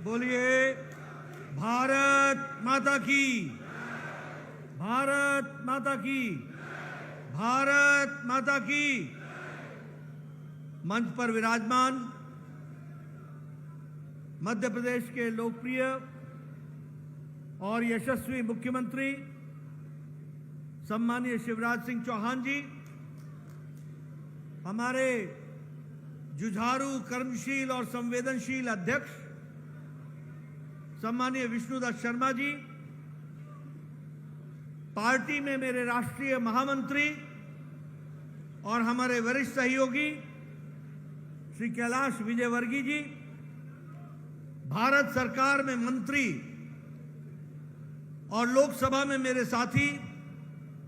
बोलिए भारत माता की, भारत माता की, भारत माता की। मंच पर विराजमान मध्य प्रदेश के लोकप्रिय और यशस्वी मुख्यमंत्री सम्मानीय शिवराज सिंह चौहान जी, हमारे जुझारू, कर्मशील और संवेदनशील अध्यक्ष सम्मानीय विष्णुदत्त शर्मा जी, पार्टी में मेरे राष्ट्रीय महामंत्री और हमारे वरिष्ठ सहयोगी श्री कैलाश विजयवर्गीय जी, भारत सरकार में मंत्री और लोकसभा में मेरे साथी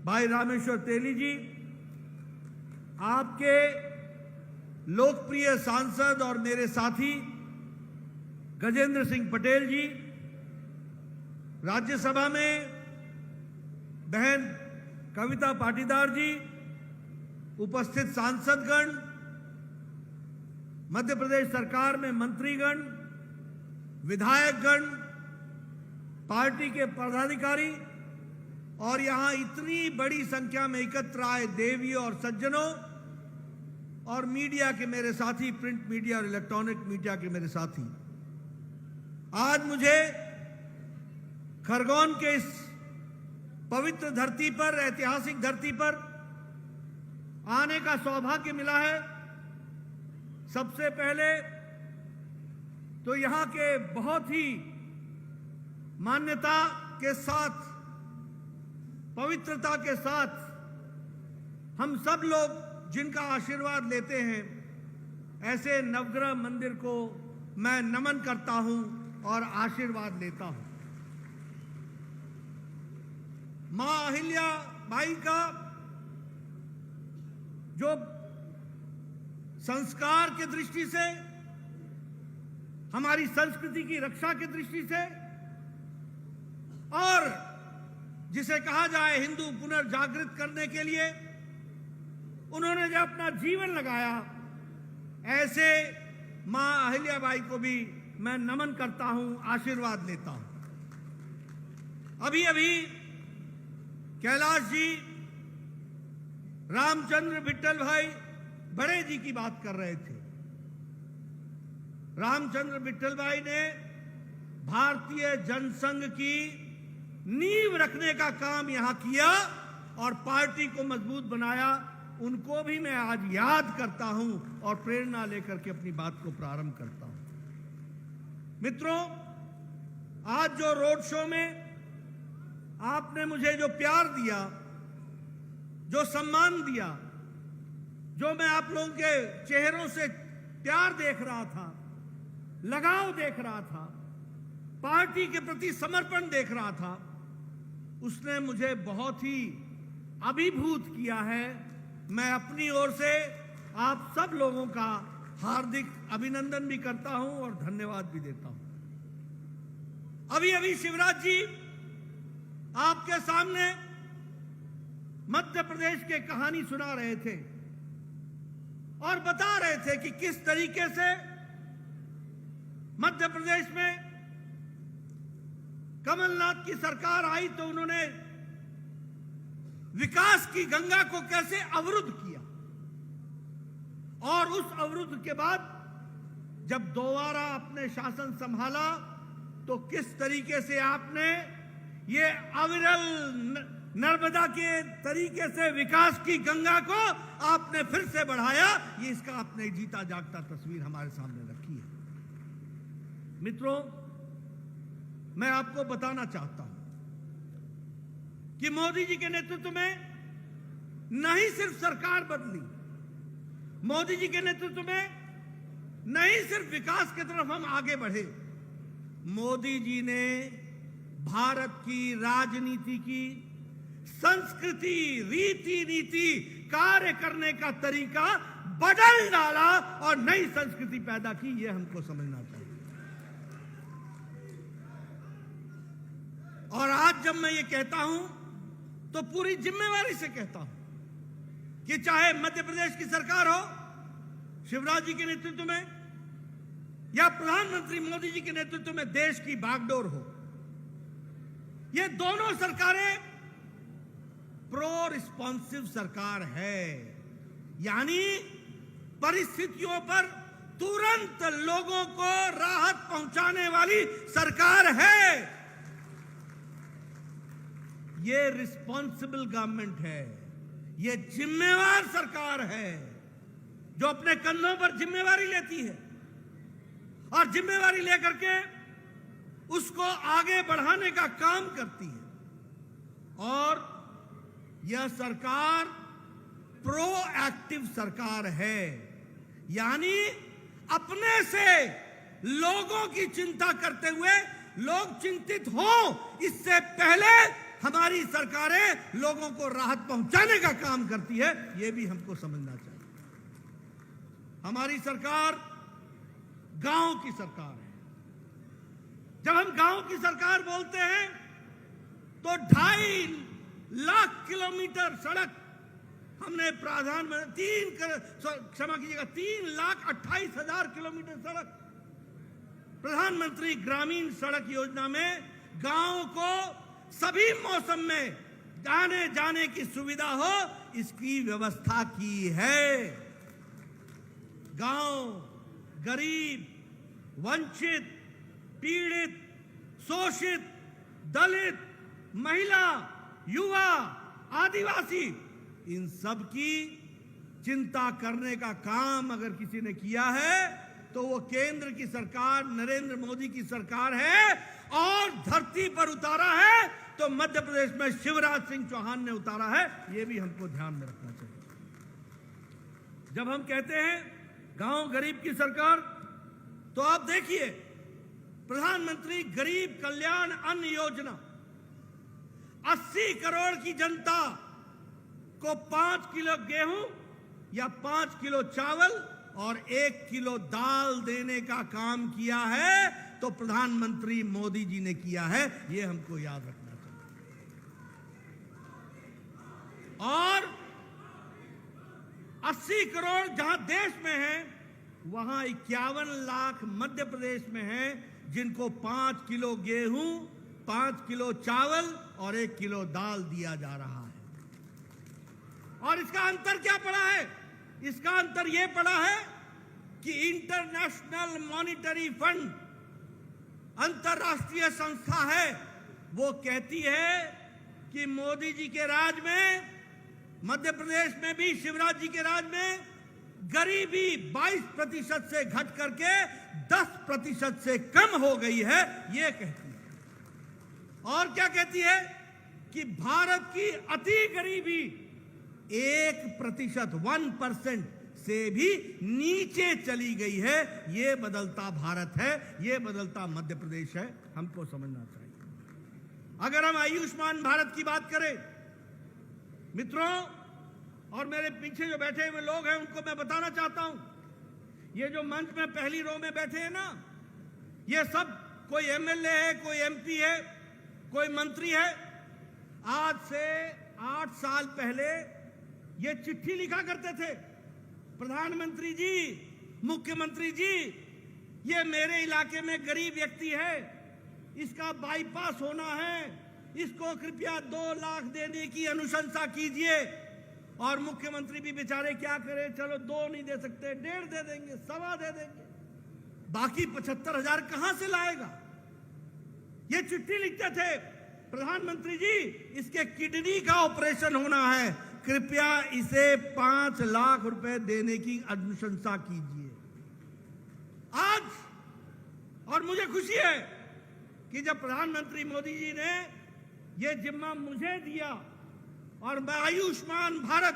भाई रामेश्वर तेली जी, आपके लोकप्रिय सांसद और मेरे साथी गजेंद्र सिंह पटेल जी, राज्यसभा में बहन कविता पाटीदार जी, उपस्थित सांसदगण, मध्य प्रदेश सरकार में मंत्रीगण, विधायकगण, पार्टी के पदाधिकारी और यहां इतनी बड़ी संख्या में एकत्र आए देवियों और सज्जनों और मीडिया के मेरे साथी, प्रिंट मीडिया और इलेक्ट्रॉनिक मीडिया के मेरे साथी, आज मुझे खरगोन के इस पवित्र धरती पर, ऐतिहासिक धरती पर आने का सौभाग्य मिला है। सबसे पहले तो यहां के बहुत ही मान्यता के साथ, पवित्रता के साथ हम सब लोग जिनका आशीर्वाद लेते हैं, ऐसे नवग्रह मंदिर को मैं नमन करता हूं और आशीर्वाद लेता हूं। मां अहिल्या बाई का जो संस्कार की दृष्टि से, हमारी संस्कृति की रक्षा की दृष्टि से, और जिसे कहा जाए हिंदू पुनर्जागृत करने के लिए उन्होंने जो अपना जीवन लगाया, ऐसे मां अहिल्याबाई को भी मैं नमन करता हूं, आशीर्वाद लेता हूं। अभी अभी कैलाश जी रामचंद्र विट्ठल भाई बड़े जी की बात कर रहे थे। रामचंद्र विट्ठल भाई ने भारतीय जनसंघ की नींव रखने का काम यहां किया और पार्टी को मजबूत बनाया। उनको भी मैं आज याद करता हूं और प्रेरणा लेकर के अपनी बात को प्रारंभ करता हूं। मित्रों, आज जो रोड शो में आपने मुझे जो प्यार दिया, जो सम्मान दिया, जो मैं आप लोगों के चेहरों से प्यार देख रहा था, लगाव देख रहा था, पार्टी के प्रति समर्पण देख रहा था, उसने मुझे बहुत ही अभिभूत किया है। मैं अपनी ओर से आप सब लोगों का हार्दिक अभिनंदन भी करता हूं और धन्यवाद भी देता हूं। अभी अभी शिवराज जी आपके सामने मध्य प्रदेश के कहानी सुना रहे थे और बता रहे थे कि किस तरीके से मध्य प्रदेश में कमलनाथ की सरकार आई तो उन्होंने विकास की गंगा को कैसे अवरुद्ध किया, और उस अवरुद्ध के बाद जब दोबारा अपने शासन संभाला तो किस तरीके से आपने ये अविरल नर्मदा के तरीके से विकास की गंगा को आपने फिर से बढ़ाया। ये इसका आपने जीता जागता तस्वीर हमारे सामने रखी है। मित्रों, मैं आपको बताना चाहता हूं कि मोदी जी के नेतृत्व में नहीं सिर्फ सरकार बदली, मोदी जी के नेतृत्व में नहीं सिर्फ विकास की तरफ हम आगे बढ़े, मोदी जी ने भारत की राजनीति की, संस्कृति, रीति नीति, कार्य करने का तरीका बदल डाला और नई संस्कृति पैदा की। यह हमको समझना चाहिए। और आज जब मैं ये कहता हूं तो पूरी जिम्मेवारी से कहता हूं कि चाहे मध्य प्रदेश की सरकार हो शिवराज जी के नेतृत्व में, या प्रधानमंत्री मोदी जी के नेतृत्व में देश की बागडोर हो, ये दोनों सरकारें प्रो रिस्पॉन्सिव सरकार है, यानी परिस्थितियों पर तुरंत लोगों को राहत पहुंचाने वाली सरकार है। ये रिस्पॉन्सिबल गवर्नमेंट है, ये जिम्मेवार सरकार है जो अपने कंधों पर जिम्मेवारी लेती है और जिम्मेवारी लेकर के उसको आगे बढ़ाने का काम करती है। और यह सरकार प्रोएक्टिव सरकार है, यानी अपने से लोगों की चिंता करते हुए लोग चिंतित हो इससे पहले हमारी सरकारें लोगों को राहत पहुंचाने का काम करती है। यह भी हमको समझना चाहिए। हमारी सरकार गांव की सरकार है। जब हम गांव की सरकार बोलते हैं तो 2.5 लाख किलोमीटर सड़क हमने प्रधानमंत्री 3,28,000 किलोमीटर सड़क प्रधानमंत्री ग्रामीण सड़क योजना में गांव को सभी मौसम में आने जाने की सुविधा हो इसकी व्यवस्था की है। गांव गरीब, वंचित, पीड़ित, शोषित, दलित, महिला, युवा, आदिवासी, इन सब की चिंता करने का काम अगर किसी ने किया है तो वो केंद्र की सरकार नरेंद्र मोदी की सरकार है। और धरती पर उतारा है तो मध्य प्रदेश में शिवराज सिंह चौहान ने उतारा है। ये भी हमको ध्यान में रखना चाहिए। जब हम कहते हैं गांव गरीब की सरकार, तो आप देखिए प्रधानमंत्री गरीब कल्याण अन्न योजना 80 करोड़ की जनता को 5 किलो गेहूं या 5 किलो चावल और 1 किलो दाल देने का काम किया है तो प्रधानमंत्री मोदी जी ने किया है। यह हमको याद रखना चाहिए। और 80 करोड़ जहां देश में है वहां 51 लाख मध्य प्रदेश में है जिनको 5 किलो गेहूं, 5 किलो चावल और 1 किलो दाल दिया जा रहा है। और इसका अंतर क्या पड़ा है? इसका अंतर यह पड़ा है कि इंटरनेशनल मॉनिटरी फंड अंतर्राष्ट्रीय संस्था है, वो कहती है कि मोदी जी के राज में, मध्य प्रदेश में भी शिवराज जी के राज में गरीबी 22% से घट करके 10% से कम हो गई है, ये कहती है। और क्या कहती है कि भारत की अति गरीबी 1% से भी नीचे चली गई है। ये बदलता भारत है, ये बदलता मध्य प्रदेश है, हमको समझना चाहिए। अगर हम आयुष्मान भारत की बात करें मित्रों, और मेरे पीछे जो बैठे हुए लोग हैं उनको मैं बताना चाहता हूं, ये जो मंच में पहली रो में बैठे हैं ना, ये सब कोई एमएलए है, कोई एमपी है, कोई मंत्री है। आज से 8 साल पहले ये चिट्ठी लिखा करते थे, प्रधानमंत्री जी, मुख्यमंत्री जी, ये मेरे इलाके में गरीब व्यक्ति है, इसका बाईपास होना है, इसको कृपया 2 लाख देने की अनुशंसा कीजिए। और मुख्यमंत्री भी बेचारे क्या करें, चलो 2 नहीं दे सकते, 1.5 दे देंगे, 1.25 दे देंगे, बाकी 75,000 कहां से लाएगा? ये चिट्ठी लिखते थे, प्रधानमंत्री जी इसके किडनी का ऑपरेशन होना है, कृपया इसे 5 लाख रुपए देने की अनुशंसा कीजिए। आज और मुझे खुशी है कि जब प्रधानमंत्री मोदी जी ने यह जिम्मा मुझे दिया और मैं आयुष्मान भारत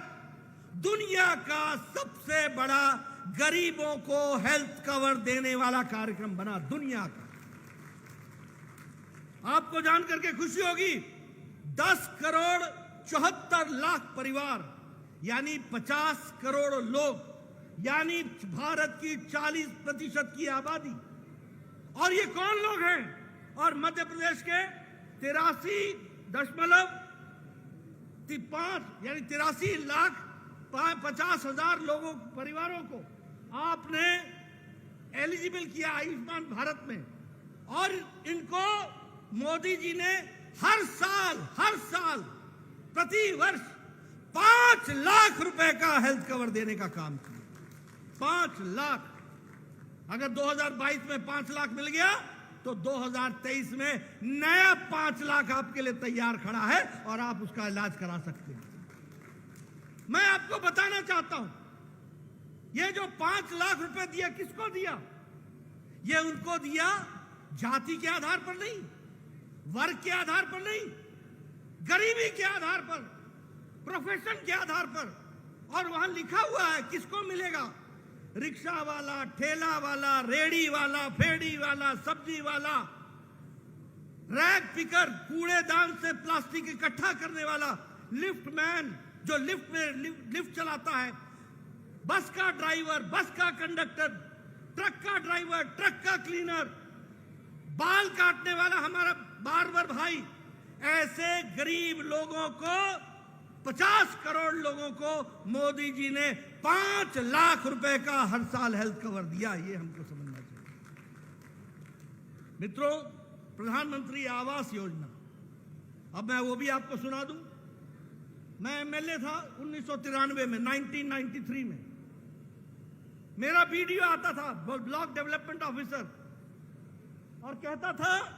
दुनिया का सबसे बड़ा गरीबों को हेल्थ कवर देने वाला कार्यक्रम बना, दुनिया का। आपको जानकर के खुशी होगी 10 करोड़ 74 लाख परिवार यानी 50 करोड़ लोग, यानी भारत की 40% की आबादी। और ये कौन लोग हैं? और मध्य प्रदेश के 83.5 यानी 83 लाख 50,000 लोगों परिवारों को आपने एलिजिबल किया आयुष्मान भारत में, और इनको मोदी जी ने हर साल प्रति वर्ष 5 लाख रुपए का हेल्थ कवर देने का काम किया। 5 लाख। अगर 2022 में 5 लाख मिल गया तो 2023 में नया 5 लाख आपके लिए तैयार खड़ा है और आप उसका इलाज करा सकते हैं। मैं आपको बताना चाहता हूं, ये जो 5 लाख रुपए दिया, किसको दिया? ये उनको दिया जाति के आधार पर नहीं, वर्ग के आधार पर नहीं, गरीबी के आधार पर, प्रोफेशन के आधार पर। और वहां लिखा हुआ है किसको मिलेगा? रिक्शा वाला, ठेला वाला, रेड़ी वाला, फेड़ी वाला, सब्जी वाला, रैग पिकर, कूड़ेदान से प्लास्टिक इकट्ठा करने वाला, लिफ्ट मैन जो लिफ्ट चलाता है, बस का ड्राइवर, बस का कंडक्टर, ट्रक का ड्राइवर, ट्रक का क्लीनर, बाल काटने वाला हमारा बार्बर भाई, ऐसे गरीब लोगों को, 50 करोड़ लोगों को मोदी जी ने 5 लाख रुपए का हर साल हेल्थ कवर दिया। ये हमको समझना चाहिए। मित्रों, प्रधानमंत्री आवास योजना, अब मैं वो भी आपको सुना दूं। मैं एमएलए था 1993 में, 1993 में। मेरा वीडियो आता था, ब्लॉक डेवलपमेंट ऑफिसर, और कहता था,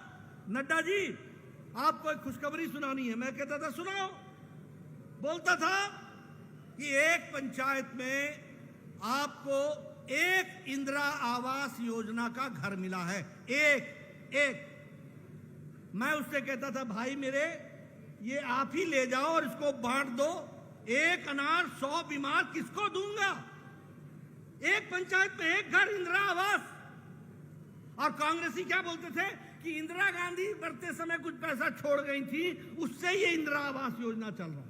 नड्डा जी आपको एक खुशखबरी सुनानी है। मैं कहता था सुनाओ। बोलता था कि एक पंचायत में आपको एक इंदिरा आवास योजना का घर मिला है, एक। मैं उससे कहता था, भाई मेरे, ये आप ही ले जाओ और इसको बांट दो। एक अनार 100 बीमार किसको दूंगा? एक पंचायत में एक घर, इंदिरा आवास। और कांग्रेसी क्या बोलते थे कि इंदिरा गांधी मरते समय कुछ पैसा छोड़ गई थी, उससे ये इंदिरा आवास योजना चल रहा है।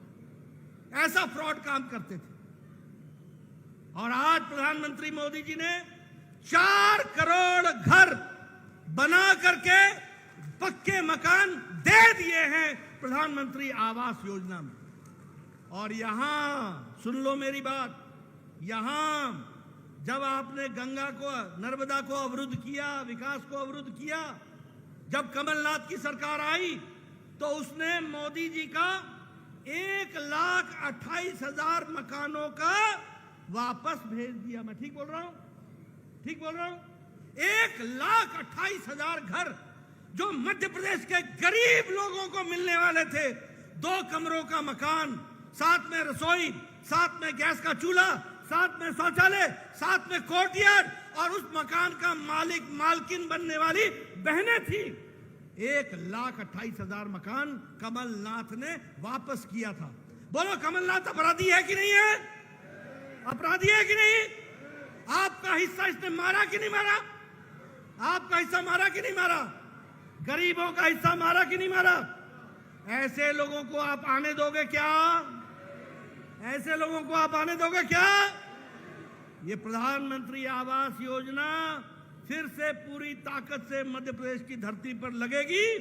ऐसा फ्रॉड काम करते थे। और आज प्रधानमंत्री मोदी जी ने 4 करोड़ घर बना करके पक्के मकान दे दिए हैं प्रधानमंत्री आवास योजना में। और यहां सुन लो मेरी बात, यहां जब आपने गंगा को, नर्मदा को अवरुद्ध किया, विकास को अवरुद्ध किया, जब कमलनाथ की सरकार आई तो उसने मोदी जी का 1,28,000 मकानों का वापस भेज दिया। मैं ठीक बोल रहा हूं? ठीक बोल रहा हूं? 1,28,000 घर जो मध्य प्रदेश के गरीब लोगों को मिलने वाले थे। 2 कमरों का मकान, साथ में रसोई, साथ में गैस का चूल्हा, साथ में शौचालय, साथ में कोर्टयार्ड, और उस मकान का मालिक, मालकिन बनने वाली बहनें थी। 1,28,000 मकान कमलनाथ ने वापस किया था। बोलो, कमलनाथ अपराधी है कि नहीं है? अपराधी है कि नहीं? आपका हिस्सा इसने मारा कि नहीं मारा? आपका हिस्सा मारा कि नहीं मारा? गरीबों का हिस्सा मारा कि नहीं मारा? ऐसे लोगों को आप आने दोगे क्या? ऐसे लोगों को आप आने दोगे क्या? ये प्रधानमंत्री आवास योजना फिर से पूरी ताकत से मध्य प्रदेश की धरती पर लगेगी,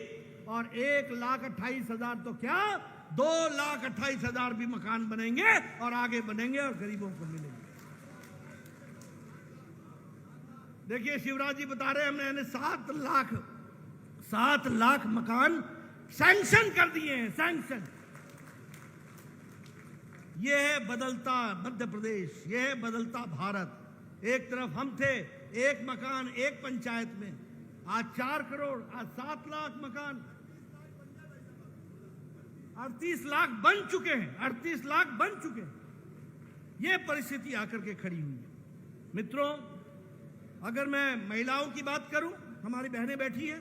और 1,28,000 तो क्या, 2,28,000 भी मकान बनेंगे और आगे बनेंगे और गरीबों को मिलेंगे। देखिए, शिवराज जी बता रहे हैं हमने 7 लाख मकान सैंक्शन कर दिए हैं, सैंक्शन। यह है बदलता मध्य प्रदेश, यह है बदलता भारत। एक तरफ हम थे, एक मकान एक पंचायत में, आज 4 करोड़, आज 7 लाख मकान, 38 लाख बन चुके हैं, 38 लाख बन चुके हैं। यह परिस्थिति आकर के खड़ी हुई है। मित्रों, अगर मैं महिलाओं की बात करूं, हमारी बहनें बैठी हैं,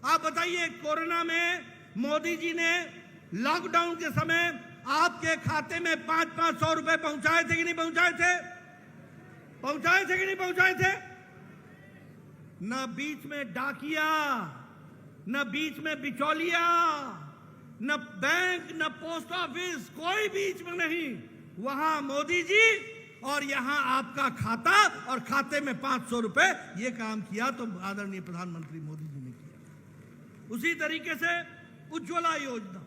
आप बताइए, कोरोना में मोदी जी ने लॉकडाउन के समय आपके खाते में 500-500 रुपए पहुंचाए थे कि नहीं पहुंचाए थे? पहुंचाए थे कि नहीं पहुंचाए थे? न बीच में डाकिया, न बीच में बिचौलिया, न बैंक, न पोस्ट ऑफिस, कोई बीच में नहीं। वहां मोदी जी और यहां आपका खाता, और खाते में 500 रुपए। ये काम किया तो आदरणीय प्रधानमंत्री मोदी जी ने किया। उसी तरीके से उज्ज्वला योजना,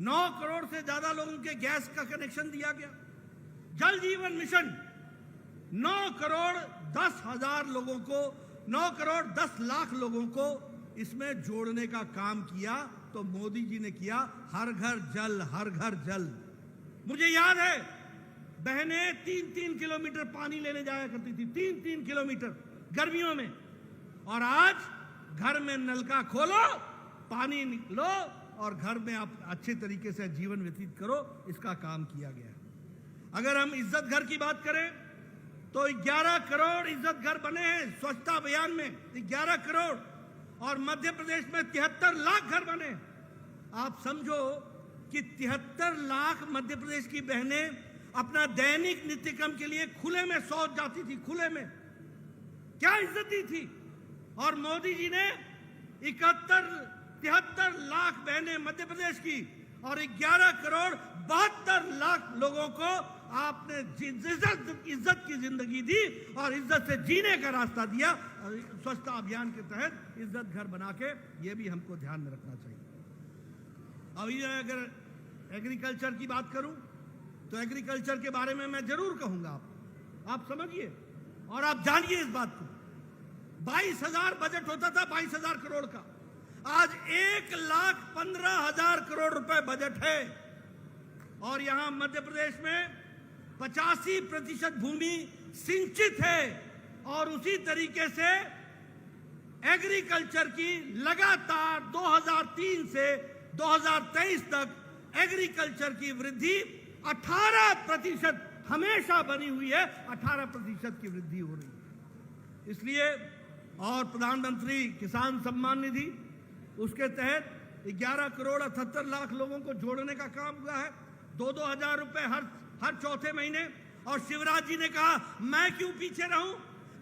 9 करोड़ से ज्यादा लोगों के गैस का कनेक्शन दिया गया। जल जीवन मिशन, 9 करोड़ 10,000 लोगों को, 9 करोड़ 10 लाख लोगों को इसमें जोड़ने का काम किया। तो मोदी जी ने किया हर घर जल, हर घर जल। मुझे याद है बहनें 3-3 किलोमीटर पानी लेने जाया करती थी, 3-3 किलोमीटर गर्मियों में, और आज घर में नलका खोलो, पानी लो और घर में आप अच्छे तरीके से जीवन व्यतीत करो। इसका काम किया गया। अगर हम इज्जत घर की बात करें तो 11 करोड़ इज्जत घर बने हैं स्वच्छता अभियान में, 11 करोड़, और मध्य प्रदेश में 73 लाख घर बने। आप समझो कि 73 लाख मध्य प्रदेश की बहनें अपना दैनिक नित्यक्रम के लिए खुले में शौच जाती थी, खुले में। क्या इज्जत दी थी। और मोदी जी ने 73 लाख बहनें मध्य प्रदेश की और 11 करोड़ 72 लाख लोगों को आपने इज्जत की जिंदगी दी और इज्जत से जीने का रास्ता दिया। स्वच्छता अभियान के तहत इज्जत घर बना के, ये भी हमको ध्यान में रखना चाहिए। अभी अगर एग्रीकल्चर की बात करूं तो एग्रीकल्चर के बारे में मैं जरूर कहूंगा। आप समझिए और आप जानिए इस बात को। 22,000 बजट होता था, 22,000 करोड़ का, आज 1,15,000 करोड़ रुपए बजट है। और यहां मध्य प्रदेश में 85% भूमि सिंचित है और उसी तरीके से एग्रीकल्चर की लगातार 2003 से 2023 तक एग्रीकल्चर की वृद्धि 18% हमेशा बनी हुई है, 18% की वृद्धि हो रही है। इसलिए और प्रधानमंत्री किसान सम्मान निधि, उसके तहत 11 करोड़ 78 लाख लोगों को जोड़ने का काम हुआ है, 2-2 हजार रुपए हर चौथे महीने। और शिवराज जी ने कहा मैं क्यों पीछे रहूं,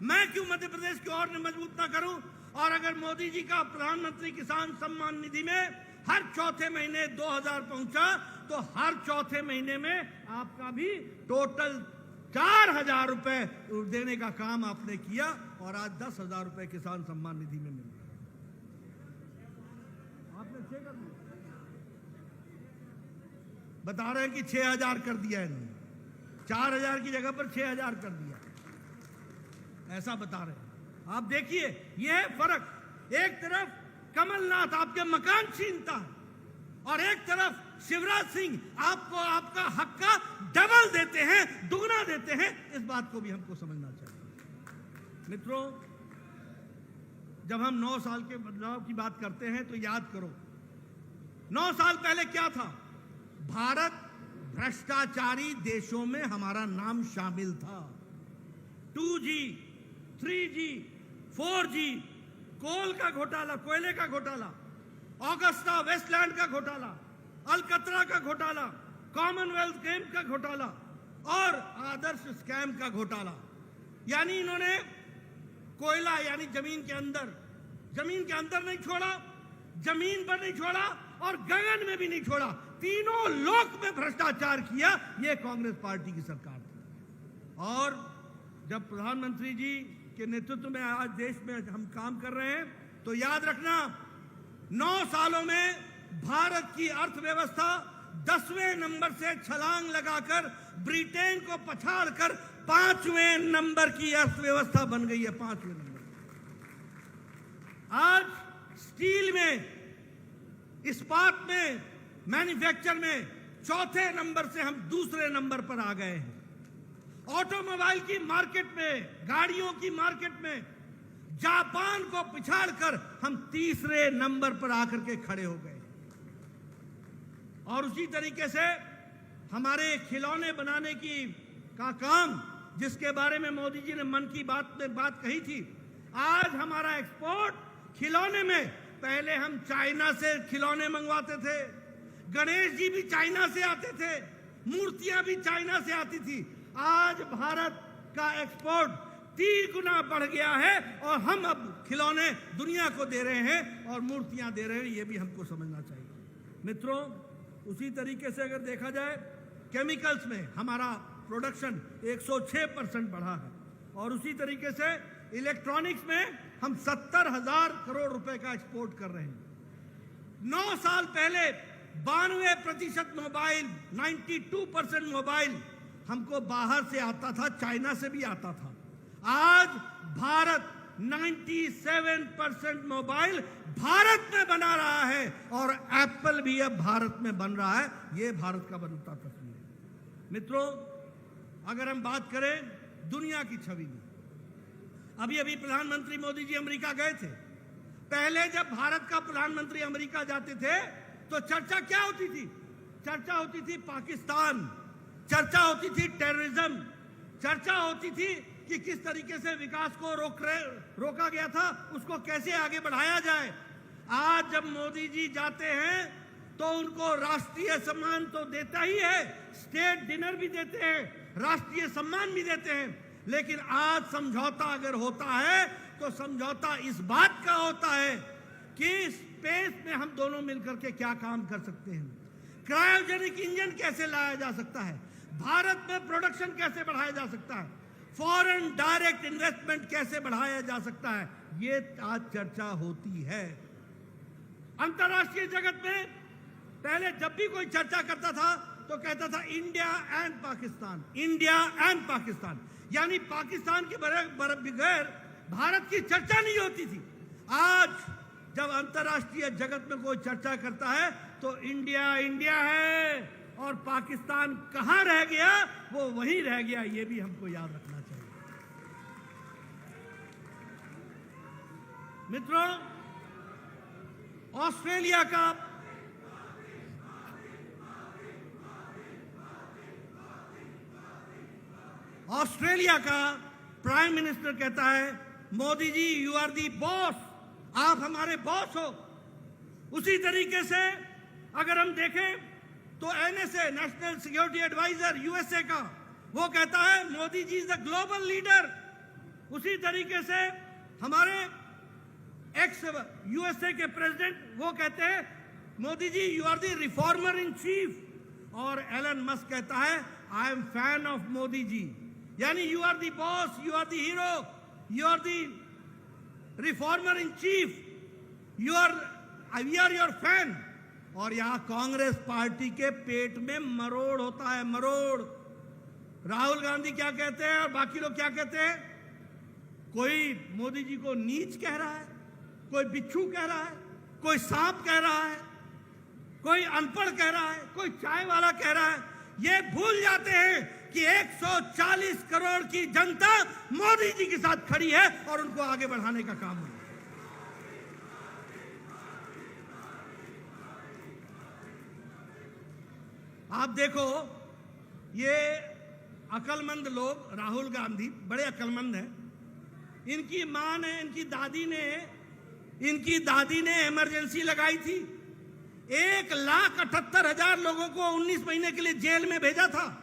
मैं क्यों मध्य प्रदेश की और मजबूत ना करूं। और अगर मोदी जी का प्रधानमंत्री किसान सम्मान निधि में हर चौथे महीने 2,000 पहुंचा तो हर चौथे महीने में आपका भी टोटल 4,000 रुपए देने का काम आपने किया और आज 10,000 रुपए किसान सम्मान निधि में मिल गए। आपने 6 कर दिया, बता रहे हैं कि 6,000 कर दिया इन्होंने, 4,000 की जगह पर 6,000 कर दिया, ऐसा बता रहे हैं। आप देखिए यह है फर्क। एक तरफ कमलनाथ आपके मकान छीनता है और एक तरफ शिवराज सिंह आपको आपका हक का डबल देते हैं, दुगना देते हैं। इस बात को भी हमको समझना चाहिए। मित्रों, जब हम 9 साल के बदलाव की बात करते हैं तो याद करो 9 साल पहले क्या था। भारत भ्रष्टाचारी देशों में हमारा नाम शामिल था। 2G, 3G, 4G, कोल का घोटाला, कोयले का घोटाला, ऑगस्टा वेस्टलैंड का घोटाला, अलकतरा का घोटाला, कॉमनवेल्थ गेम का घोटाला और आदर्श स्कैम का घोटाला। यानी इन्होंने कोयला यानी जमीन के अंदर नहीं छोड़ा, जमीन पर नहीं छोड़ा और गगन में भी नहीं छोड़ा, तीनों लोक में भ्रष्टाचार किया। यह कांग्रेस पार्टी की सरकार थी। और जब प्रधानमंत्री जी के नेतृत्व में आज देश में हम काम कर रहे हैं तो याद रखना 9 सालों में भारत की अर्थव्यवस्था 10वें नंबर से छलांग लगाकर ब्रिटेन को पछाड़कर 5वें नंबर की अर्थव्यवस्था बन गई है, 5वें नंबर। आज स्टील में, इस्पात में, मैन्युफैक्चर में 4थे नंबर से हम 2रे नंबर पर आ गए हैं। ऑटोमोबाइल की मार्केट में, गाड़ियों की मार्केट में जापान को पिछाड़कर हम 3रे नंबर पर आकर के खड़े हो गए। और उसी तरीके से हमारे खिलौने बनाने का काम, जिसके बारे में मोदी जी ने मन की बात में बात कही थी, आज हमारा एक्सपोर्ट खिलौने में, पहले हम चाइना से खिलौने मंगवाते थे, गणेश जी भी चाइना से आते थे, मूर्तियां भी चाइना से आती थी। आज भारत का एक्सपोर्ट 3 गुना बढ़ गया है और हम अब खिलौने दुनिया को दे रहे हैं और मूर्तियां दे रहे हैं। ये भी हमको समझना चाहिए। मित्रों, उसी तरीके से अगर देखा जाए केमिकल्स में हमारा प्रोडक्शन 106% बढ़ा है और उसी तरीके से इलेक्ट्रॉनिक्स में हम 70,000 करोड़ रुपए का एक्सपोर्ट कर रहे हैं। 9 साल पहले 92% मोबाइल, 92% मोबाइल हमको बाहर से आता था, चाइना से भी आता था। आज भारत 97% मोबाइल भारत में बना रहा है और एप्पल भी अब भारत में बन रहा है। यह भारत का बनता तस्वीर है। मित्रों, अगर हम बात करें दुनिया की छवि में, अभी अभी प्रधानमंत्री मोदी जी अमेरिका गए थे। पहले जब भारत का प्रधानमंत्री अमेरिका जाते थे तो चर्चा क्या होती थी? चर्चा होती थी पाकिस्तान, चर्चा होती थी टेररिज्म, चर्चा होती थी कि किस तरीके से विकास को रोका गया था, उसको कैसे आगे बढ़ाया जाए। आज जब मोदी जी जाते हैं तो उनको राष्ट्रीय सम्मान तो देता ही है, स्टेट डिनर भी देते हैं, राष्ट्रीय सम्मान भी देते हैं, लेकिन आज समझौता अगर होता है तो समझौता इस बात का होता है कि स्पेस में हम दोनों मिलकर के क्या काम कर सकते हैं, क्रायोजेनिक इंजन कैसे लाया जा सकता है, भारत में प्रोडक्शन कैसे बढ़ाया जा सकता है, फॉरेन डायरेक्ट इन्वेस्टमेंट कैसे बढ़ाया जा सकता है। ये आज चर्चा होती है। अंतरराष्ट्रीय जगत में पहले जब भी कोई चर्चा करता था तो कहता था India and Pakistan, India and Pakistan, यानी पाकिस्तान के बगैर भारत की चर्चा नहीं होती थी। आज जब अंतरराष्ट्रीय जगत में कोई चर्चा करता है तो इंडिया इंडिया है और पाकिस्तान कहां रह गया, वो वहीं रह गया। ये भी हमको याद रखना चाहिए। मित्रों, ऑस्ट्रेलिया का प्राइम मिनिस्टर कहता है, Modi ji you are the boss, आप हमारे बॉस हो। उसी तरीके से अगर हम देखें तो NSA, national security advisor USA का, वो कहता है Modi ji is the global leader. उसी तरीके से हमारे एक्स यूएसए के प्रेसिडेंट वो कहते हैं Modi ji you are the reformer in chief. और एलन मस्क कहता है I am fan of Modi ji, यानी you are the boss, you are the hero, you are the reformer in chief, we are your fan. और यहां Congress party के पेट में मरोड़ होता है, मरोड़। राहुल गांधी क्या कहते हैं और बाकी लोग क्या कहते हैं? कोई मोदी जी को नीच कह रहा है, कोई बिच्छू कह रहा है, कोई सांप कह रहा है, कोई अनपढ़ कह रहा है, कोई चाय वाला कह रहा है। ये भूल जाते हैं कि 140 करोड़ की जनता मोदी जी के साथ खड़ी है और उनको आगे बढ़ाने का काम है। आप देखो, ये अकलमंद लोग, राहुल गांधी बड़े अकलमंद हैं। इनकी मां ने, इनकी दादी ने इमरजेंसी लगाई थी। 1,78,000 लोगों को 19 महीने के लिए जेल में भेजा था,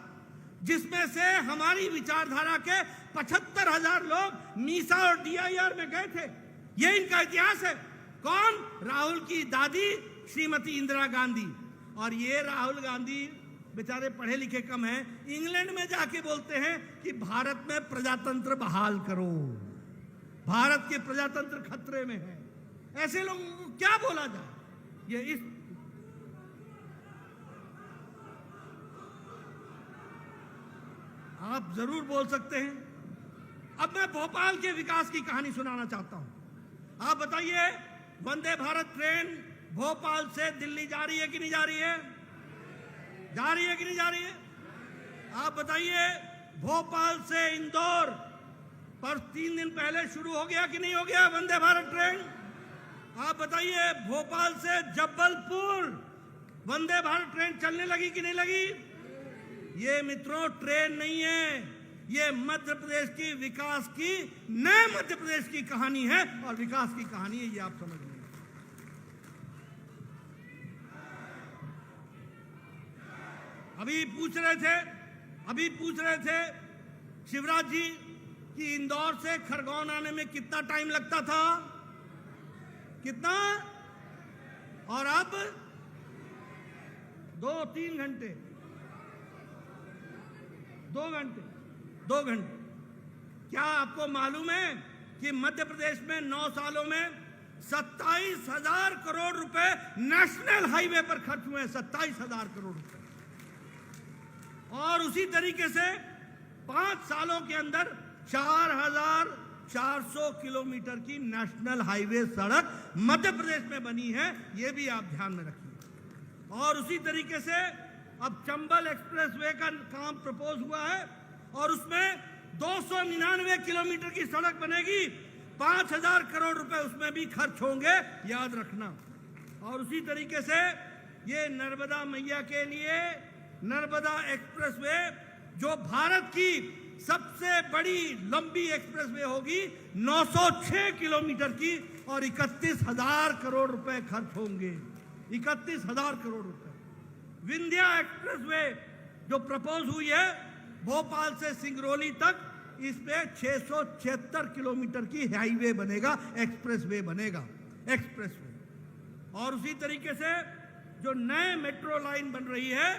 जिसमें से हमारी विचारधारा के 75,000 लोग मीसा और डीआईआर में गए थे। ये इनका इतिहास है। कौन? राहुल की दादी श्रीमती इंदिरा गांधी। और ये राहुल गांधी बेचारे पढ़े लिखे कम हैं, इंग्लैंड में जाके बोलते हैं कि भारत में प्रजातंत्र बहाल करो, भारत के प्रजातंत्र खतरे में है। ऐसे लोगों को क्या बोला जाए? ये इस आप जरूर बोल सकते हैं। अब मैं भोपाल के विकास की कहानी सुनाना चाहता हूं। आप बताइए, वंदे भारत ट्रेन भोपाल से दिल्ली जा रही है कि नहीं जा रही है? जा रही है कि नहीं जा रही है? आप बताइए, भोपाल से इंदौर पर 3 दिन पहले शुरू हो गया कि नहीं हो गया वंदे भारत ट्रेन? आप बताइए, भोपाल से जबलपुर वंदे भारत ट्रेन चलने लगी कि नहीं लगी? ये मित्रों ट्रेन नहीं है, ये मध्य प्रदेश की विकास की, नए मध्य प्रदेश की कहानी है और विकास की कहानी है। ये आप समझ लें। अभी पूछ रहे थे शिवराज जी कि इंदौर से खरगोन आने में कितना टाइम लगता था, कितना? और अब 2-3 घंटे, 2 घंटे। क्या आपको मालूम है कि मध्य प्रदेश में 9 सालों में 27,000 करोड़ रुपए नेशनल हाईवे पर खर्च हुए हैं? 27,000 करोड़ रुपए। और उसी तरीके से 5 सालों के अंदर 4,000 400 किलोमीटर की नेशनल हाईवे सड़क मध्य प्रदेश में बनी है, यह भी आप ध्यान में रखिए। और उसी तरीके से अब चंबल एक्सप्रेसवे का काम प्रपोज हुआ है और उसमें 299 किलोमीटर की सड़क बनेगी, 5000 करोड़ रुपए उसमें भी खर्च होंगे, याद रखना। और उसी तरीके से ये नर्मदा मैया के लिए नर्मदा एक्सप्रेसवे जो भारत की सबसे बड़ी लंबी एक्सप्रेसवे होगी, 906 किलोमीटर की और 31,000 करोड़ रुपए खर्च होंगे, 31,000 करोड़ रुपए। विंध्या एक्सप्रेसवे जो प्रपोज हुई है भोपाल से सिंगरौली तक, इसमें 676 किलोमीटर की हाईवे बनेगा, एक्सप्रेसवे बनेगा, एक्सप्रेसवे। और उसी तरीके से जो नए मेट्रो लाइन बन रही है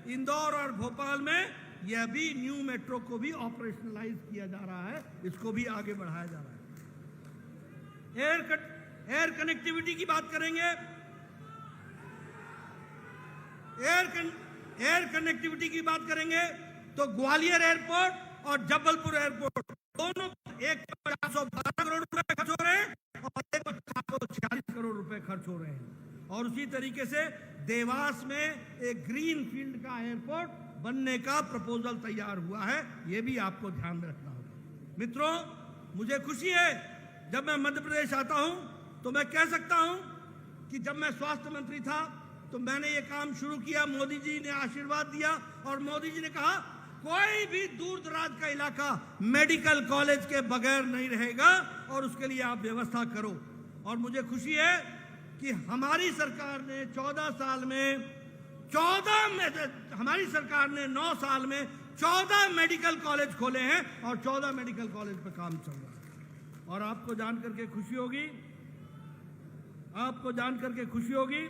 इंदौर और भोपाल में, यह भी न्यू मेट्रो को भी ऑपरेशनलाइज किया जा रहा है, इसको भी आगे बढ़ाया जा रहा है। एयर कनेक्टिविटी की बात करेंगे। एयर कनेक्टिविटी की बात करेंगे तो ग्वालियर एयरपोर्ट और जबलपुर एयरपोर्ट दोनों एक 412 करोड़ रुपए खर्च हो रहे हैं और एक 446 करोड़ रुपए खर्च हो रहे हैं। और उसी तरीके से देवास में एक ग्रीन फील्ड का एयरपोर्ट बनने का प्रपोजल तैयार हुआ है, यह भी आपको ध्यान में रखना होगा। मित्रों, मुझे खुशी है जब मैं मध्य प्रदेश आता हूं तो मैं कह सकता हूं कि जब मैं स्वास्थ्य मंत्री था तो मैंने ये काम शुरू किया, मोदी जी ने आशीर्वाद दिया और मोदी जी ने कहा कोई भी दूर दराज का इलाका मेडिकल कॉलेज के बगैर नहीं रहेगा और उसके लिए आप व्यवस्था करो। और मुझे खुशी है कि हमारी सरकार ने 14 साल में हमारी सरकार ने 9 साल में 14 मेडिकल कॉलेज खोले हैं और 14 मेडिकल कॉलेज पर काम चल रहा है। और आपको जान करके खुशी होगी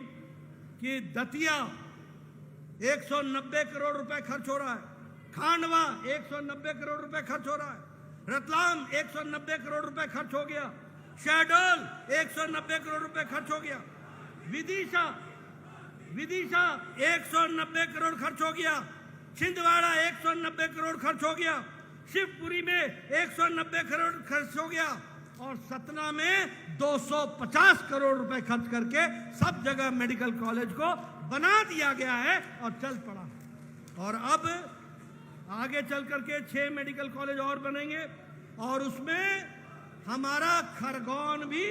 कि दतिया 190 करोड़ रुपए खर्च हो रहा है, खांडवा 190 करोड़ रुपए खर्च हो रहा है, रतलाम 190 करोड़ रुपए खर्च हो गया, शहडोल 190 करोड़ रुपए खर्च हो गया, विदिशा 190 करोड़ खर्च हो गया, छिंदवाड़ा 190 करोड़ खर्च हो गया, शिवपुरी में 190 करोड़ खर्च हो गया और सतना में 250 करोड़ रुपए खर्च करके सब जगह मेडिकल कॉलेज को बना दिया गया है और चल पड़ा। और अब आगे चल करके 6 मेडिकल कॉलेज और बनेंगे और उसमें हमारा खरगोन भी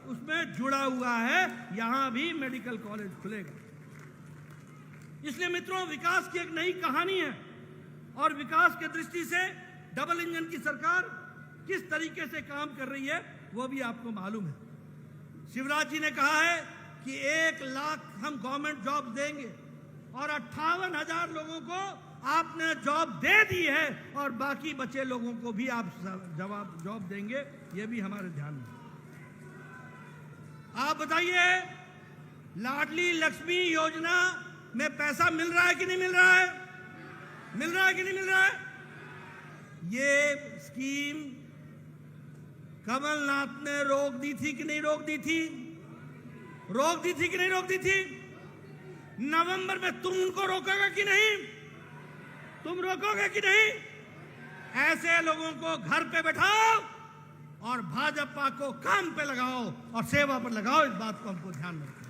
उसमें जुड़ा हुआ है, यहां भी मेडिकल कॉलेज खुलेगा। इसलिए मित्रों, विकास की एक नई कहानी है और विकास के दृष्टि से डबल इंजन की सरकार किस तरीके से काम कर रही है वो भी आपको मालूम है। शिवराज जी ने कहा है कि 1 लाख हम गवर्नमेंट जॉब देंगे और 58,000 लोगों को आपने जॉब दे दी है और बाकी बचे लोगों को भी आप जॉब देंगे, ये भी हमारे ध्यान में। आप बताइए, लाडली लक्ष्मी योजना में पैसा मिल रहा है कि नहीं मिल रहा है? मिल रहा है कि नहीं मिल रहा है? ये स्कीम कमलनाथ ने रोक दी थी कि नहीं रोक दी थी? रोक दी थी कि नहीं रोक दी थी? नवंबर में तुम उनको रोकोगे कि नहीं? तुम रोकोगे कि नहीं? ऐसे लोगों को घर पे बैठाओ और भाजपा को काम पे लगाओ और सेवा पर लगाओ, इस बात को हमको ध्यान में रखना।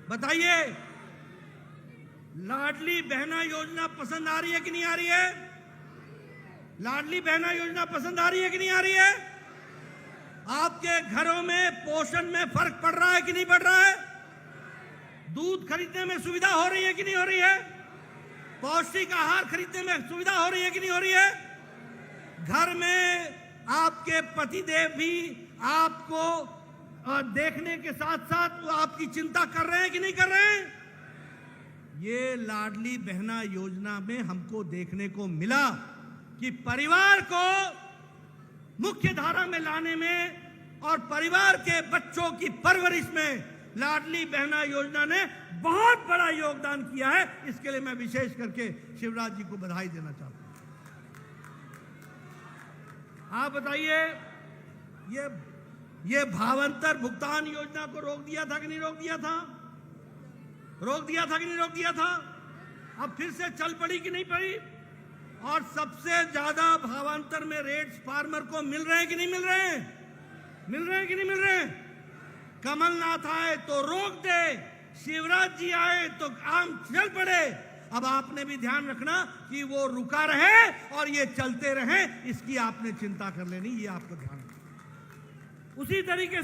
बताइए, लाडली बहना योजना पसंद आ रही है कि नहीं आ रही है? लाडली बहना योजना पसंद आ रही है कि नहीं आ रही है? आपके घरों में पोषण में फर्क पड़ रहा है कि नहीं पड़ रहा है? दूध खरीदने में सुविधा हो रही है कि नहीं हो रही है? पौष्टिक आहार खरीदने में सुविधा हो रही है कि नहीं हो रही है? घर में आपके पतिदेव भी आपको देखने के साथ साथ वो आपकी चिंता कर रहे हैं कि नहीं कर रहे हैं? ये लाडली बहना योजना में हमको देखने को मिला कि परिवार को मुख्य धारा में लाने में और परिवार के बच्चों की परवरिश में लाडली बहना योजना ने बहुत बड़ा योगदान किया है। इसके लिए मैं विशेष करके शिवराज जी को बधाई देना चाहता हूं। आप बताइए, ये भावांतर भुगतान योजना को रोक दिया था कि नहीं रोक दिया था? रोक दिया था कि नहीं रोक दिया था? अब फिर से चल पड़ी कि नहीं पड़ी? और सबसे ज्यादा भावांतर में रेट्स फार्मर को मिल रहे हैं कि नहीं मिल रहे हैं? मिल रहे हैं कि नहीं मिल रहे हैं? कमलनाथ आए तो रोक दे, शिवराज जी आए तो काम चल पड़े। अब आपने भी ध्यान रखना कि वो रुका रहे और ये चलते रहे, इसकी आपने चिंता कर लेनी, ये आपको ध्यान रखना। उसी तरीके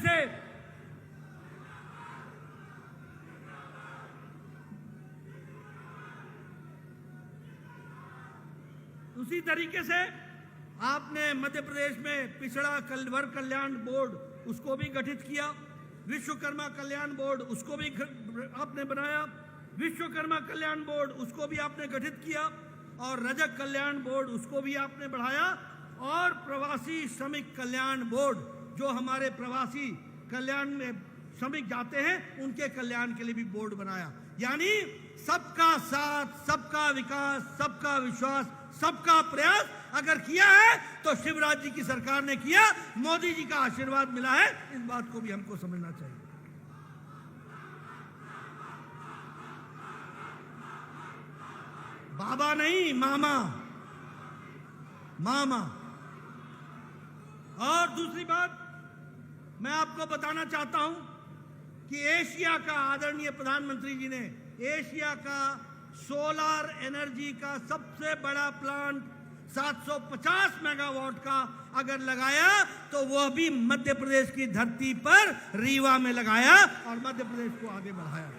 से आपने मध्य प्रदेश में पिछड़ा वर्ग कल्याण बोर्ड उसको भी गठित किया, विश्वकर्मा कल्याण बोर्ड उसको भी आपने बनाया, विश्वकर्मा कल्याण बोर्ड उसको भी आपने गठित किया, और रजक कल्याण बोर्ड उसको भी आपने बढ़ाया, और प्रवासी श्रमिक कल्याण बोर्ड जो हमारे प्रवासी कल्याण में श्रमिक जाते हैं उनके कल्याण के लिए भी बोर्ड बनाया। यानी सबका साथ, सबका विकास, सबका विश्वास, सबका प्रयास अगर किया है तो शिवराज जी की सरकार ने किया, मोदी जी का आशीर्वाद मिला है, इस बात को भी हमको समझना चाहिए। बाबा नहीं, मामा, मामा। और दूसरी बात मैं आपको बताना चाहता हूं कि एशिया का, आदरणीय प्रधानमंत्री जी ने एशिया का सोलर एनर्जी का सबसे बड़ा प्लांट 750 मेगावाट का अगर लगाया तो वह भी मध्य प्रदेश की धरती पर रीवा में लगाया और मध्य प्रदेश को आगे बढ़ाया।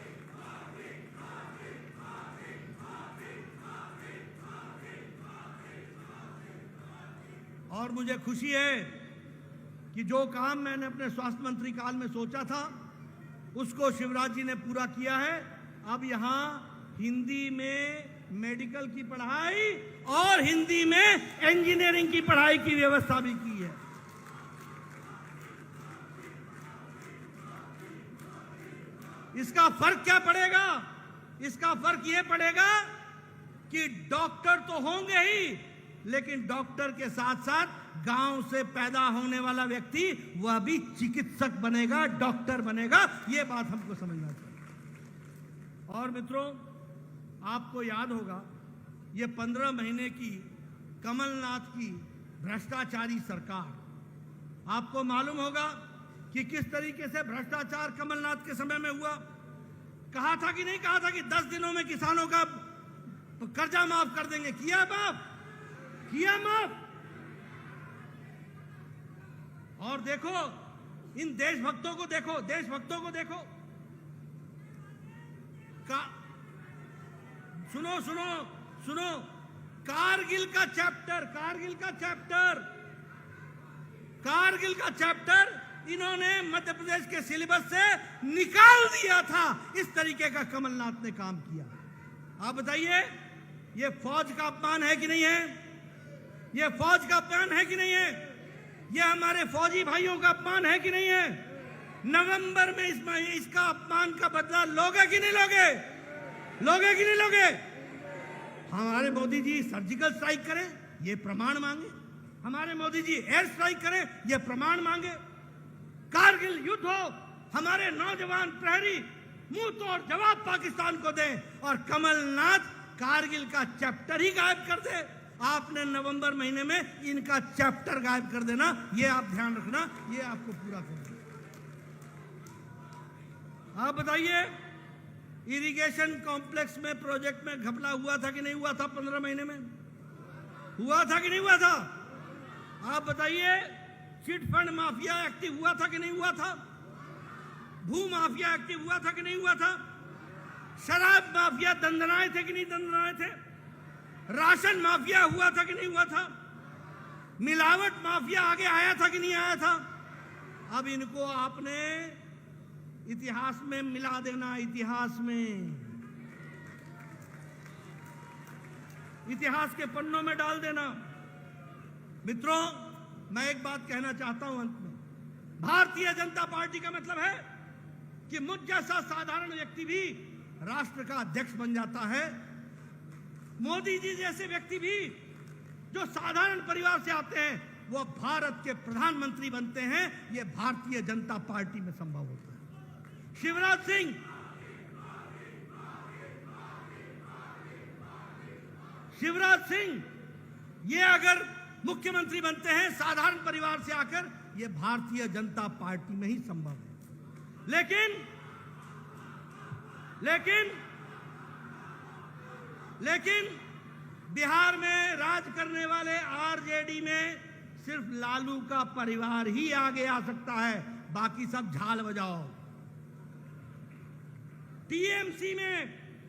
और मुझे खुशी है कि जो काम मैंने अपने स्वास्थ्य मंत्री काल में सोचा था उसको शिवराज जी ने पूरा किया है। अब यहां हिंदी में मेडिकल की पढ़ाई और हिंदी में इंजीनियरिंग की पढ़ाई की व्यवस्था भी की है। इसका फर्क क्या पड़ेगा? इसका फर्क यह पड़ेगा कि डॉक्टर तो होंगे ही, लेकिन डॉक्टर के साथ साथ गांव से पैदा होने वाला व्यक्ति वह भी चिकित्सक बनेगा, डॉक्टर बनेगा। यह बात हमको समझना चाहिए। और मित्रों, आपको याद होगा ये 15 महीने की कमलनाथ की भ्रष्टाचारी सरकार, आपको मालूम होगा कि किस तरीके से भ्रष्टाचार कमलनाथ के समय में हुआ। कहा था कि नहीं कहा था कि 10 दिनों में किसानों का कर्जा माफ कर देंगे? किया माफ, किया माफ। और देखो इन देशभक्तों को देखो, देशभक्तों को देखो। सुनो सुनो सुनो, कारगिल का चैप्टर, कारगिल का चैप्टर, कारगिल का चैप्टर इन्होंने मध्य प्रदेश के सिलेबस से निकाल दिया था। इस तरीके का कमलनाथ ने काम किया। आप बताइए, ये फौज का अपमान है कि नहीं है? ये फौज का अपमान है कि नहीं है? ये हमारे फौजी भाइयों का अपमान है कि नहीं है? नवंबर में इसका अपमान का बदला लोगे कि नहीं लोगे? लोगे कि नहीं लोगे? हमारे मोदी जी सर्जिकल स्ट्राइक करें, ये प्रमाण मांगे। हमारे मोदी जी एयर स्ट्राइक करें, ये प्रमाण मांगे। कारगिल युद्ध हो, हमारे नौजवान प्रहरी मुंह तोड़ जवाब पाकिस्तान को दें, और कमलनाथ कारगिल का चैप्टर ही गायब कर दे। आपने नवंबर महीने में इनका चैप्टर गायब कर देना, ये आप ध्यान रखना, ये आपको पूरा करना। आप बताइए, इरिगेशन कॉम्प्लेक्स में प्रोजेक्ट में घपला हुआ था कि नहीं हुआ था? 15 महीने में हुआ था कि नहीं हुआ था? आप बताइए, चिट फंड माफिया एक्टिव हुआ था कि नहीं हुआ था? भू माफिया एक्टिव हुआ था कि नहीं हुआ था? शराब माफिया दंदनाए थे कि नहीं दंदनाए थे? राशन माफिया हुआ था कि नहीं हुआ था? मिलावट माफिया आगे आया था कि नहीं आया था? अब इनको आपने इतिहास में मिला देना, इतिहास में, इतिहास के पन्नों में डाल देना। मित्रों, मैं एक बात कहना चाहता हूं अंत में। भारतीय जनता पार्टी का मतलब है कि मुझ जैसा साधारण व्यक्ति भी राष्ट्र का अध्यक्ष बन जाता है। मोदी जी जैसे व्यक्ति भी जो साधारण परिवार से आते हैं वो भारत के प्रधानमंत्री बनते हैं। ये भारतीय जनता पार्टी में संभव होता है। शिवराज सिंह, शिवराज सिंह ये अगर मुख्यमंत्री बनते हैं साधारण परिवार से आकर, ये भारतीय जनता पार्टी में ही संभव है। लेकिन बिहार में राज करने वाले आरजेडी में सिर्फ लालू का परिवार ही आगे आ सकता है, बाकी सब झाल बजाओ। टीएमसी में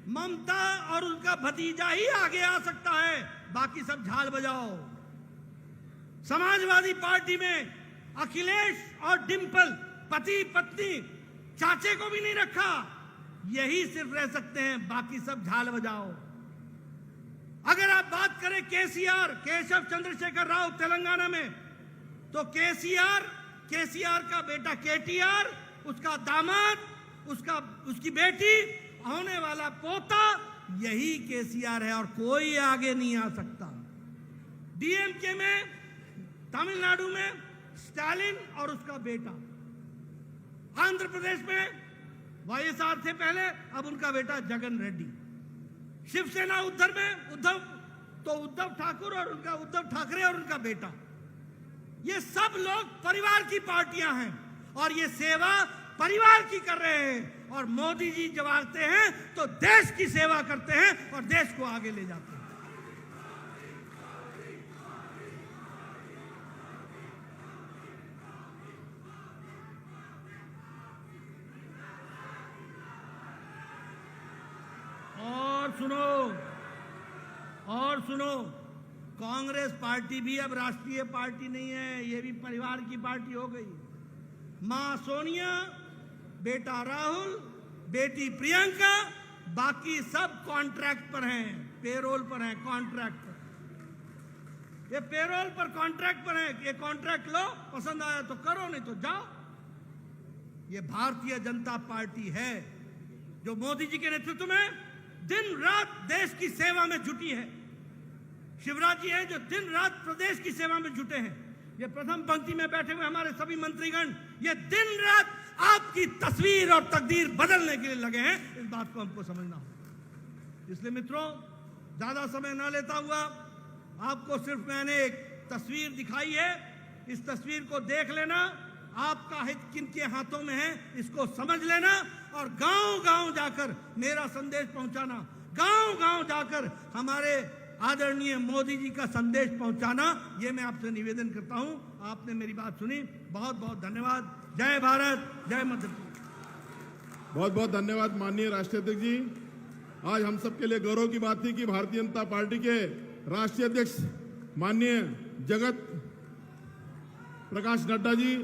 ममता और उनका भतीजा ही आगे आ सकता है, बाकी सब झाल बजाओ। समाजवादी पार्टी में अखिलेश और डिंपल पति पत्नी, चाचे को भी नहीं रखा, यही सिर्फ रह सकते हैं, बाकी सब झाल बजाओ। अगर आप बात करें केसीआर, केशव चंद्रशेखर राव तेलंगाना में, तो केसीआर का बेटा केटीआर, उसका दामाद, उसकी बेटी, होने वाला पोता, यही केसीआर है और कोई आगे नहीं आ सकता। डीएमके में तमिलनाडु में स्टालिन और उसका बेटा, आंध्र प्रदेश में वाईएसआर थे पहले, अब उनका बेटा जगन रेड्डी, शिवसेना उद्धव में उद्धव ठाकुर और उनका उद्धव ठाकरे और उनका बेटा। ये सब लोग परिवार की पार्टियां हैं और ये सेवा परिवार की कर रहे हैं। और मोदी जी जब आते हैं तो देश की सेवा करते हैं और देश को आगे ले जाते हैं। और सुनो, कांग्रेस पार्टी भी अब राष्ट्रीय पार्टी नहीं है, ये भी परिवार की पार्टी हो गई। मां सोनिया, बेटा राहुल, बेटी प्रियंका, बाकी सब कॉन्ट्रैक्ट पर हैं, पेरोल पर हैं, कॉन्ट्रैक्ट पर। ये पेरोल पर कॉन्ट्रैक्ट पर है, ये कॉन्ट्रैक्ट लो, पसंद आया तो करो, नहीं तो जाओ। ये भारतीय जनता पार्टी है जो मोदी जी के नेतृत्व में दिन रात देश की सेवा में जुटी है। शिवराज जी हैं जो दिन रात प्रदेश की सेवा में जुटे हैं। ये प्रथम पंक्ति में बैठे हुए हमारे सभी मंत्रीगण, ये दिन रात आपकी तस्वीर और तकदीर बदलने के लिए लगे हैं। इस बात को हमको समझना होगा। इसलिए मित्रों, ज्यादा समय न लेता हुआ आपको सिर्फ मैंने एक तस्वीर दिखाई है। इस तस्वीर को देख लेना, आपका हित किनके हाथों में है इसको समझ लेना और गांव-गांव जाकर मेरा संदेश पहुंचाना, गांव-गांव जाकर हमारे आदरणीय मोदी जी का संदेश पहुंचाना, ये मैं आपसे निवेदन करता हूं। आपने मेरी बात सुनी, बहुत बहुत धन्यवाद। जय भारत, जय मध्य प्रदेश। बहुत बहुत धन्यवाद माननीय राष्ट्रीय अध्यक्ष जी। आज हम सबके लिए गौरव की बात थी कि भारतीय जनता पार्टी के राष्ट्रीय अध्यक्ष माननीय जगत प्रकाश नड्डा जी